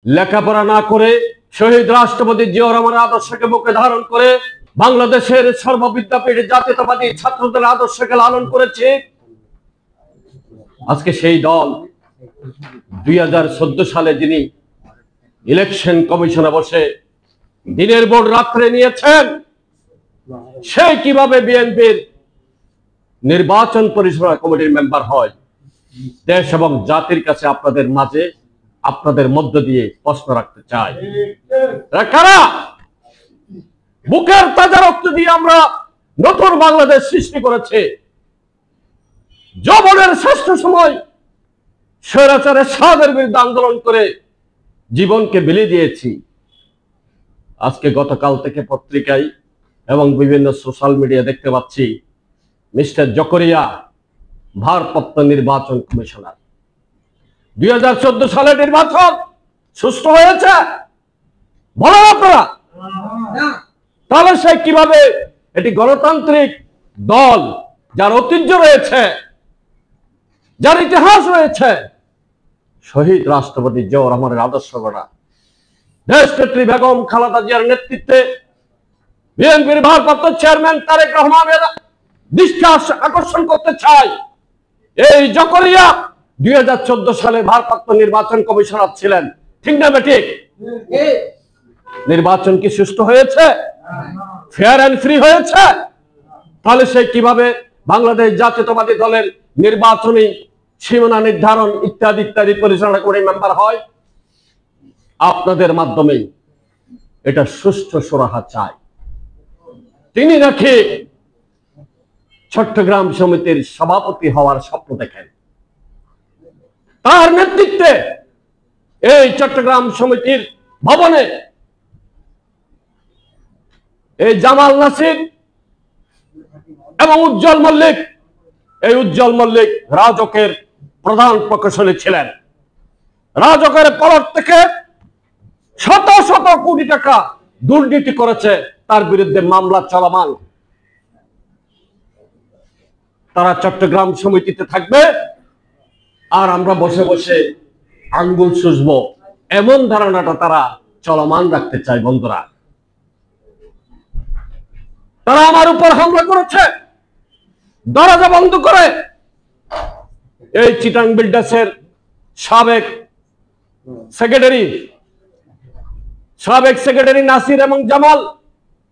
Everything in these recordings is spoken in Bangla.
লেখাপড়া না করে শহীদ রাষ্ট্রপতি জিয়াউর রহমানের আদর্শকে বুকে ধারণ করে বাংলাদেশের সর্ববিদ্যাপীঠ জাতীয়তাবাদী ছাত্রদের আদর্শকে লালন করেছে। আজকে সেই দল 2014 সালে যিনি ইলেকশন কমিশনে বসে দিনের ভোট রাত্রে নিয়েছেন, সে কিভাবে বিএনপির নির্বাচন পরিচালনা কমিটির মেম্বার হয়, দেশ এবং জাতির কাছে আপনাদের মাঝে আপনাদের মধ্য দিয়ে প্রশ্ন রাখতে চাই। কারা বুকের তাজা রক্ত দিয়ে আমরা নতুন বাংলাদেশ সৃষ্টি করেছে, যৌবনের শ্রেষ্ঠ সময় স্বৈরাচারের সাদের বিরুদ্ধে আন্দোলন করে জীবনকে বিলিয়ে দিয়েছি। আজকে গতকাল থেকে পত্রিকায় এবং বিভিন্ন সোশ্যাল মিডিয়া দেখতে পাচ্ছি মিস্টার জকরিয়া ভারপ্রাপ্ত নির্বাচন কমিশনার। 2014 সালের নির্বাচন সুষ্ঠু হয়েছে বলেন আপনারা? তাহলে সে কিভাবে এটি গণতান্ত্রিক দল যার ঐতিহ্য রয়েছে, যার ইতিহাস রয়েছে, শহীদ রাষ্ট্রপতি জিয়াউর রহমানের আদর্শ গড়া দেশনেত্রী বেগম খালেদা জিয়ার নেতৃত্বে বিএনপির ভারপ্রাপ্ত চেয়ারম্যান তারেক রহমানের দৃষ্টি আকর্ষণ করতে চাই। এই জকরিয়া 2014 সালে ভারপ্রাপ্ত নির্বাচন কমিশনার ছিলেন, ঠিক না বেঠিক? নির্বাচন কি সুষ্ঠু হয়েছে? ফেয়ার এন্ড ফ্রি হয়েছে? তাহলে সে কিভাবে বাংলাদেশ জাতীয়তাবাদী দলের নির্বাচনী সীমানা নির্ধারণ ইত্যাদি ইত্যাদি পরিচালনা করে মেম্বার হয়? আপনাদের মাধ্যমেই এটা সুষ্ঠু সুরাহা চাই। তিনি নাকি চট্টগ্রাম সমিতির সভাপতি হওয়ার স্বপ্ন দেখেন, তার নেতৃত্বে এই চট্টগ্রাম সমিতির ভবনে এই জামাল নাসির এবং উজ্জ্বল মল্লিক, এই উজ্জ্বল মল্লিক রাজকের প্রধান প্রকৌশলী ছিলেন। রাজকের পলট থেকে শত শত কোটি টাকা দুর্নীতি করেছে, তার বিরুদ্ধে মামলা চলমান। তারা চট্টগ্রাম সমিতিতে থাকবে আর আমরা বসে বসে আঙ্গুল চুষবো, এমন ধারণাটা তারা চলমান রাখতে চায়। বন্ধুরা, তারা আমার উপর হামলা করেছে দরজা বন্ধ করে। এই চিটাং বিল্ডার্সের সাবেক সেক্রেটারি নাসির এবং জামাল,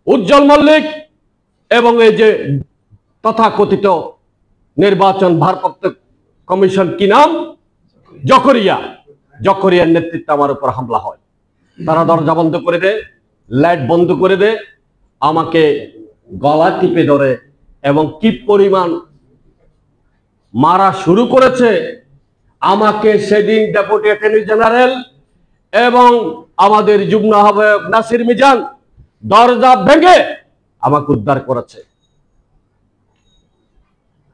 উজ্জ্বল মল্লিক এবং এই যে তথাকথিত নির্বাচন ভারপ্রাপ্ত কমিশন কি নাম, জকরিয়ার নেতৃত্বে আমার উপর হামলা হয়। তারা দরজা বন্ধ করে দেয়, লাইট বন্ধ করে দেয়, আমাকে গলা টিপে ধরে এবং কি পরিমাণ মারা শুরু করেছে। আমাকে সেদিন ডেপুটি অ্যাটর্নি জেনারেল এবং আমাদের যুগ্ম আহ্বায়ক নাসির মিজান দরজা ভেঙে আমাকে উদ্ধার করেছে।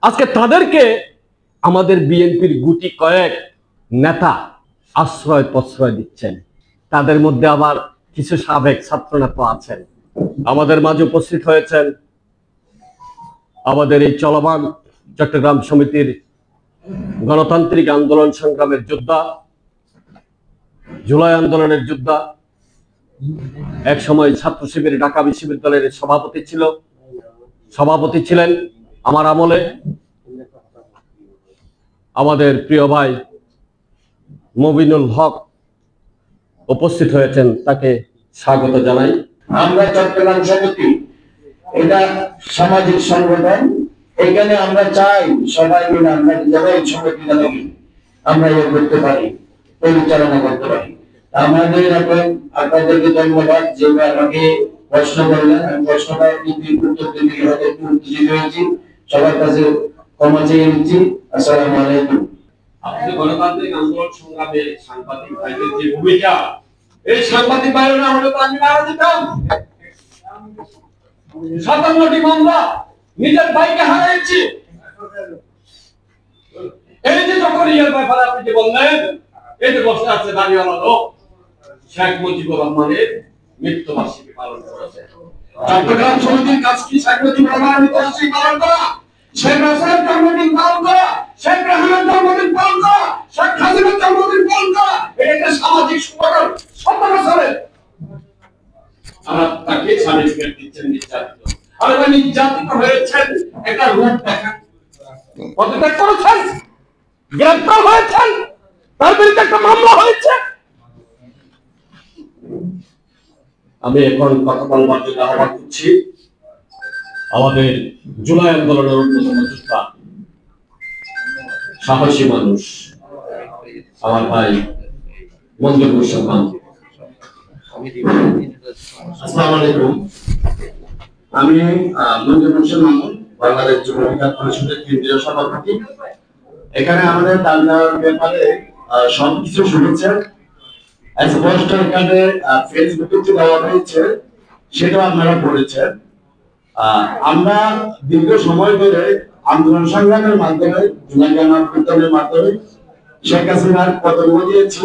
আজকে তাদেরকে আমাদের বিএনপির গুটি কয়েক নেতা আশ্রয় প্রশ্রয় দিচ্ছেন। তাদের মধ্যে আবার কিছু সাবেক ছাত্রনেতা আছেন, আমাদের মাঝে উপস্থিত হয়েছেন। আমাদের এই চলমান চট্টগ্রাম সমিতির গণতান্ত্রিক আন্দোলন সংগ্রামের যোদ্ধা, জুলাই আন্দোলনের যোদ্ধা, এক সময় ছাত্র শিবির ঢাকা বিশ্ববিদ্যালয়ের সভাপতি ছিলেন আমার আমলে। আমাদের প্রিয় ভাই মুবিনুল হক উপস্থিত হয়েছেন, তাকে স্বাগত জানাই। আমরা চট্টগ্রাম সমিতি এটা সামাজিক সংগঠন, এখানে আমরা চাই সবাই মিলে আমরা যারা এই সমিতিটা আমরা ইয়ে করতে পারি, পরিচালনা করতে পারি। আমাদের এখন আপনাদেরকে ধন্যবাদ যে আমাকে প্রশ্ন করলেন, আমি প্রশ্নটা উত্তর দিতে হয়তো একটু উত্তেজিত হয়েছি, সবার কাছে ক্ষমা চেয়ে নিচ্ছি। আসসালামু আলাইকুম। আপনি গণতান্ত্রিক আন্দোলন সংগ্রামে সাংবাদিক ভাইদের যে ভূমিকা, এই সাংবাদিক ভাইরা না হলে তো আমি মারা যেতাম। 57টি মামলা, নিজের ভাইকে হারিয়েছি। এই যে জকরিয়ার ব্যাপারে আপনি যে বললেন, এই যে বসে আছে দাঁড়িয়েওয়ালা লোক, শেখ মুজিবুর রহমানের মৃত্যুবার্ষিকী পালন করেছে। চট্টগ্রাম সমিতির কাজ কি শেখ মুজিবুর রহমানের মৃত্যুবার্ষিকী পালন করা? শেখ হাসিনার জন্মদিন পালন করা, শেখ রেহানার জন্মদিন পালন করা, শেখ হাসিনার জন্মদিন পালন করা, এটা একটা সামাজিক সংগঠন ১৭ বছরের। আমরা তাকে সার্টিফিকেট দিচ্ছেন নির্যাতিত। আর নির্যাতিত হয়েছেন একটা রূপ দেখান, পদত্যাগ করেছেন, গ্রেপ্তার হয়েছেন, তার বিরুদ্ধে একটা মামলা হয়েছে। আমি এখন কথা বলবার জন্য আহ্বান করছি আমাদের জুলাই আন্দোলনের অন্যতম যোদ্ধা, সাহসী মানুষ, আমার ভাই মঞ্জুর হোসেন খান। আসসালামু আলাইকুম। আমি মঞ্জুর হোসেন মামুন, বাংলাদেশ যুব বিজ্ঞান পরিষদের কেন্দ্রীয় সভাপতি। এখানে আমাদের দান দেওয়ার ব্যাপারে সবকিছু শুনেছেন, স্পষ্ট এখানে ফেসবুকে যে দেওয়া হয়েছে সেটাও আপনারা পড়েছেন। আমরা দীর্ঘ সময় ধরে আন্দোলন সংগ্রামের মাধ্যমে, জুলাই গণ অভ্যুত্থানের মাধ্যমে শেখ হাসিনার পতন ঘটিয়েছি।